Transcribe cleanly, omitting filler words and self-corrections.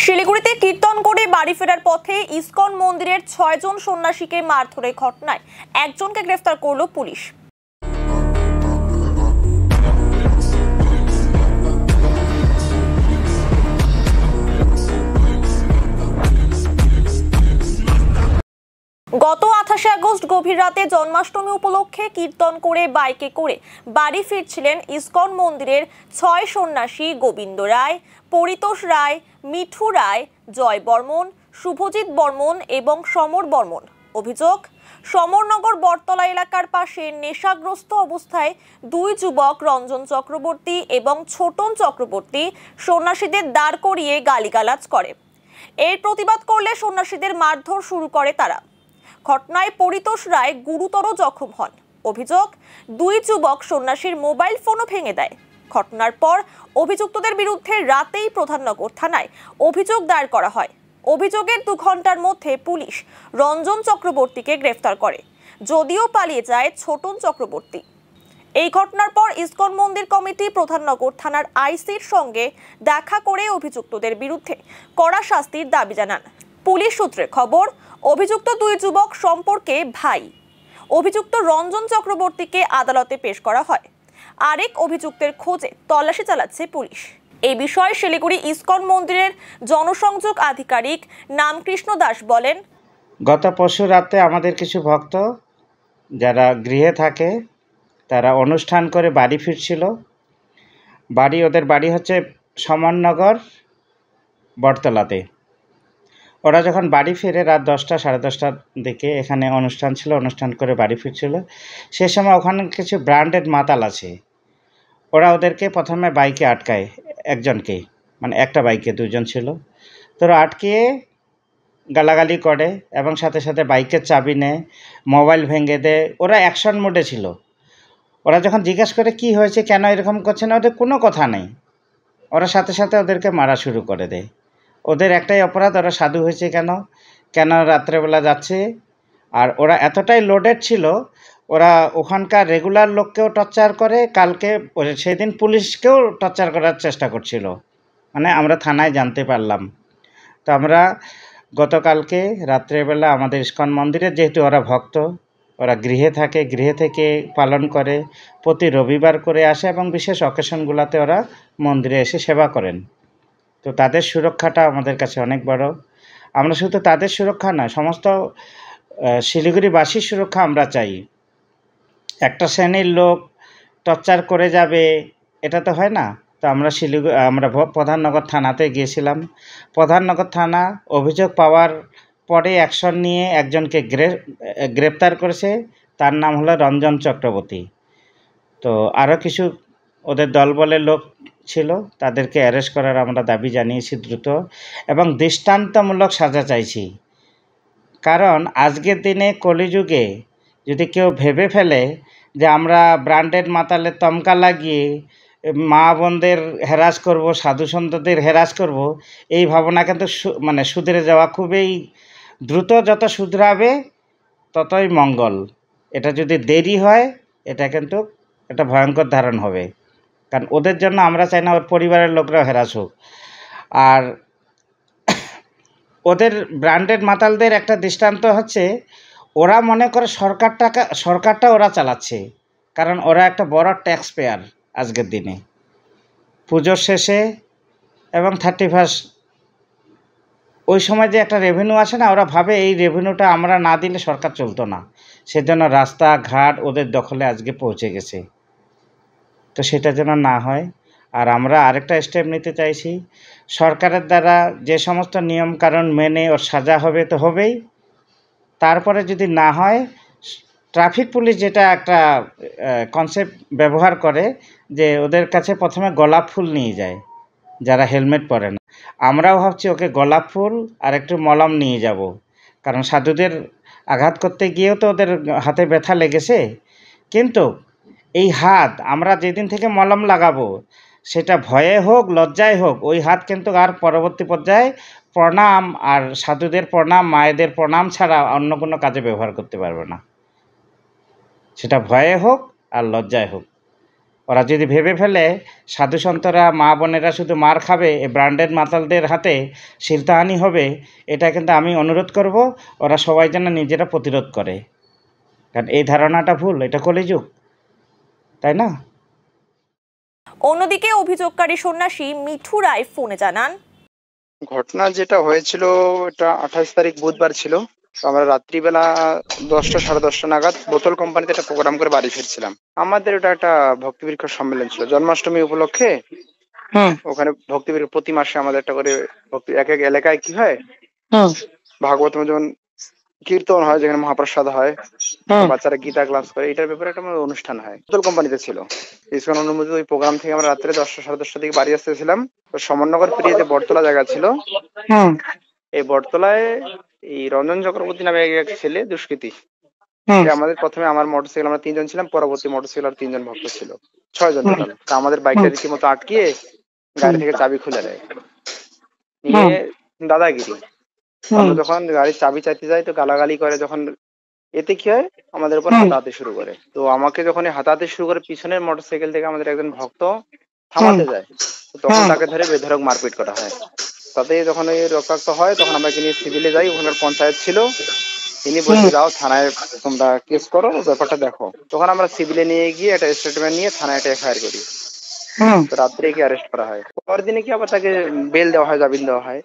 শিলিগুড়িতে কীর্তন করে বাড়ি ফেরার পথে ইসকন মন্দিরের ৬ জন সন্ন্যাসীকে মারধরের ঘটনায় একজনকে গ্রেফতার করল পুলিশ। গত ২৮ আগস্ট গভীর রাতে জন্মাষ্টমী উপলক্ষে কীর্তন করে বাইকে করে বাড়ি ফিরছিলেন ইসকন মন্দিরের ৬ সন্ন্যাসী গোবিন্দ রায়, পরিতোষ রায়, মিঠু রায়, জয় বর্মন, শুভজিৎ বর্মন এবং সমর বর্মন। অভিযোগ, সমরনগর বটতলা এলাকার পাশে নেশাগ্রস্ত অবস্থায় দুই যুবক রঞ্জন চক্রবর্তী এবং ছোটন চক্রবর্তী সন্ন্যাসীদের দাঁড় করিয়ে গালিগালাজ করে। এর প্রতিবাদ করলে সন্ন্যাসীদের মারধর শুরু করে তারা। ঘটনায় পরিতোষ রায় গুরুতর জখম হন। অভিযোগ, দুই যুবক সন্ন্যাসীর মোবাইল ফোনও ভেঙে দেয়। ঘটনার পর অভিযুক্তদের বিরুদ্ধে রাতেই প্রধাননগর থানায় অভিযোগ দায়ের করা হয়। অভিযোগের ২ ঘন্টার মধ্যে পুলিশ রঞ্জন চক্রবর্তীকে গ্রেফতার করে, যদিও পালিয়ে যায় ছোটন চক্রবর্তী। এই ঘটনার পর ইসকন মন্দির কমিটি প্রধাননগর থানার আইসির সঙ্গে দেখা করে অভিযুক্তদের বিরুদ্ধে কড়া শাস্তির দাবি জানান। পুলিশ সূত্রে খবর, অভিযুক্ত দুই যুবক সম্পর্কে ভাই। অভিযুক্ত রঞ্জন চক্রবর্তীকে আদালতে পেশ করা হয়। আরেক অভিযুক্তের খোঁজে তল্লাশি চালাচ্ছে পুলিশ। এই বিষয়ে শিলিগুড়ি ইসকন মন্দিরের জনসংযোগ আধিকারিক নামকৃষ্ণ দাস বলেন, গত পরশু রাতে আমাদের কিছু ভক্ত যারা গৃহে থাকে তারা অনুষ্ঠান করে বাড়ি ফিরছিল। ওদের বাড়ি হচ্ছে সমরনগর বটতলাতে। ওরা যখন বাড়ি ফিরে রাত ১০টা সাড়ে ১০টার দিকে, এখানে অনুষ্ঠান ছিল, অনুষ্ঠান করে বাড়ি ফিরছিল। সে সময় ওখানে কিছু ব্র্যান্ডেড মাতাল আছে। ওরা ওদেরকে প্রথমে বাইকে আটকায়, একজনকেই, মানে একটা বাইকে ২ জন ছিল। তো ওরা আটকিয়ে গালাগালি করে এবং সাথে সাথে বাইকের চাবি নেয়, মোবাইল ভেঙে দেয়। ওরা অ্যাকশন মোডে ছিল। ওরা যখন জিজ্ঞেস করে কি হয়েছে, কেন এরকম করছে না, ওদের কোনো কথা নেই। ওরা সাথে সাথে ওদেরকে মারা শুরু করে দেয়। ওদের একটাই অপরাধ, ওরা সাধু হয়েছে কেন রাত্রেবেলা যাচ্ছে। আর ওরা এতটাই লোডেড ছিল, ওরা ওখানকার রেগুলার লোককেও টর্চার করে, কালকে সেদিন পুলিশকেও টর্চার করার চেষ্টা করছিল। মানে আমরা থানায় জানতে পারলাম। তো আমরা গতকালকে রাত্রেবেলা আমাদের ইসকন মন্দিরে, যেহেতু ওরা ভক্ত, ওরা গৃহে থাকে, গৃহে থেকে পালন করে, প্রতি রবিবার করে আসে এবং বিশেষ অকেশনগুলোতে ওরা মন্দিরে এসে সেবা করেন। তো তাদের সুরক্ষাটা আমাদের কাছে অনেক বড়। আমরা শুধু তাদের সুরক্ষা নয়, সমস্ত শিলিগুড়িবাসীর সুরক্ষা আমরা চাই। একটা শ্রেণীর লোক টর্চার করে যাবে, এটা তো হয় না। তো আমরা প্রধাননগর থানাতে গিয়েছিলাম। প্রধাননগর থানা অভিযোগ পাওয়ার পরে অ্যাকশন নিয়ে একজনকে গ্রেপ্তার করেছে। তার নাম হলো রঞ্জন চক্রবর্তী। তো আরও কিছু ওদের দলবলের লোক ছিল, তাদেরকে অ্যারেস্ট করার আমরা দাবি জানিয়েছি দ্রুত, এবং দৃষ্টান্তমূলক সাজা চাইছি। কারণ আজকের দিনে কলিযুগে যদি কেউ ভেবে ফেলে যে আমরা ব্র্যান্ডেড মাতালের তমকা লাগিয়ে মা বোনদের হ্যারাস করব, সাধু সন্তদের হ্যারাস করব, এই ভাবনা কিন্তু শুধরে যাওয়া খুবই দ্রুত। যত শুধরাবে ততই মঙ্গল। এটা যদি দেরি হয়, এটা কিন্তু একটা ভয়ঙ্কর ধারণ হবে। কারণ ওদের জন্য আমরা চাই না ওর পরিবারের লোকরাও হ্যারাস হোক। আর ওদের ব্র্যান্ডেড মাতালদের একটা দৃষ্টান্ত হচ্ছে, ওরা মনে করে সরকারটা ওরা চালাচ্ছে, কারণ ওরা একটা বড় ট্যাক্স পেয়ার। আজকের দিনে পুজোর শেষে এবং 31 ওই সময় যে একটা রেভিনিউ আসে না, ওরা ভাবে এই রেভিনিউটা আমরা না দিলে সরকার চলতো না। সেজন্য রাস্তাঘাট ওদের দখলে আজকে পৌঁছে গেছে। তো সেটা যেন না হয়। আর আমরা আরেকটা স্টেপ নিতে চাইছি, সরকারের দ্বারা যে সমস্ত নিয়ম কারণ মেনে ওর সাজা হবে তো হবেই। তারপরে যদি না হয়, ট্রাফিক পুলিশ যেটা একটা কনসেপ্ট ব্যবহার করে, যে ওদের কাছে প্রথমে গোলাপ ফুল নিয়ে যায় যারা হেলমেট পরে না। আমরাও ভাবছি ওকে গোলাপ ফুল আর একটু মলম নিয়ে যাব, কারণ সাধুদের আঘাত করতে গিয়েও তো ওদের হাতে ব্যথা লেগেছে। কিন্তু এই হাত আমরা যেদিন থেকে মলম লাগাবো, সেটা ভয়ে হোক লজ্জায় হোক, ওই হাত কিন্তু আর পরবর্তী পর্যায়ে প্রণাম আর সাধুদের প্রণাম, মায়েদের প্রণাম ছাড়া অন্য কোনো কাজে ব্যবহার করতে পারবে না, সেটা ভয়ে হোক আর লজ্জায় হোক। ওরা যদি ভেবে ফেলে সাধু সন্তরা মা বোনেরা শুধু মার খাবে, এ ব্র্যান্ডেড মাতালদের হাতে শিরতাহানি হবে, এটা কিন্তু আমি অনুরোধ করব ওরা সবাই যেন নিজেরা প্রতিরোধ করে। কারণ এই ধারণাটা ভুল, এটা কলিযুগ, তাই না? অন্যদিকে অভিযোগকারী সন্ন্যাসী মিঠু রায় ফোনে জানান, ঘটনা যেটা হয়েছিল এটা 28 তারিখ বুধবার ছিল। তো আমরা রাত্রিবেলা 10টা 10:30 নাগাদ বোতল কোম্পানিতে একটা প্রোগ্রাম করে বাড়ি ফিরছিলাম। আমাদের ওটা একটা ভক্তি পরীক্ষার সম্মেলন ছিল জন্মাষ্টমী উপলক্ষে। ওখানে ভক্তি পরীক্ষা প্রতি মাসে আমাদের একটা করে ভক্তি, এক এক এলাকায় কি হয় ভাগবত যেমন কীর্তন হয়, যেখানে মহাপ্রসাদ হয়, বাচ্চারা গীতা ক্লাস করে, এটার ব্যাপারে একটা আমাদের অনুষ্ঠান হয়। বোতল কোম্পানিতে ছিল ইসকন অনুমোদিত ওই প্রোগ্রাম থেকে আমরা রাত্রে 10টা 10:30 দিকে বাড়ি আসতেছিলাম। তো সমরনগর পেরিয়ে যে বটতলা জায়গা ছিল, এই বটতলায় এই রঞ্জন চক্রবর্তী নামে এক ছেলে দুষ্কৃতী, সে আমাদের প্রথমে আমার মোটরসাইকেল, আমরা 3 জন ছিলাম, পরবর্তী মোটরসাইকেল আর 3 জন ভক্ত ছিল, 6 জন টোটাল। তা আমাদের বাইকটা রীতিমতো আটকিয়ে গাড়ি থেকে চাবি খুলে দেয়, নিয়ে দাদাগিরি। আমরা যখন গাড়ির চাবি চাইতে যাই তো গালাগালি করে, যখন এতে কি হয় আমাদের উপর হাতাহাতি শুরু করে। তো আমাকে যখন হাতাহাতি শুরু করে পিছনের মোটরসাইকেল থেকে আমাদের একজন ভক্ত থামাতে যায়, তো তখন তাকে ধরে বেধড়ক মারপিট করা হয়। তাতে যখন এই রক্তাক্ত হয় তখন আমরা নিয়ে সিভিলে যাই, ওখানকার পঞ্চায়েত ছিল, তিনি বলছে যাও থানায় তোমরা কেস করো, ব্যাপারটা দেখো। তখন আমরা সিভিলে নিয়ে গিয়ে একটা স্টেটমেন্ট নিয়ে থানায় একটা এফআইআর করি। তো রাত্রে কি অ্যারেস্ট করা হয়, পরের দিনে কি আবার তাকে বেল দেওয়া হয়, জামিন দেওয়া হয়।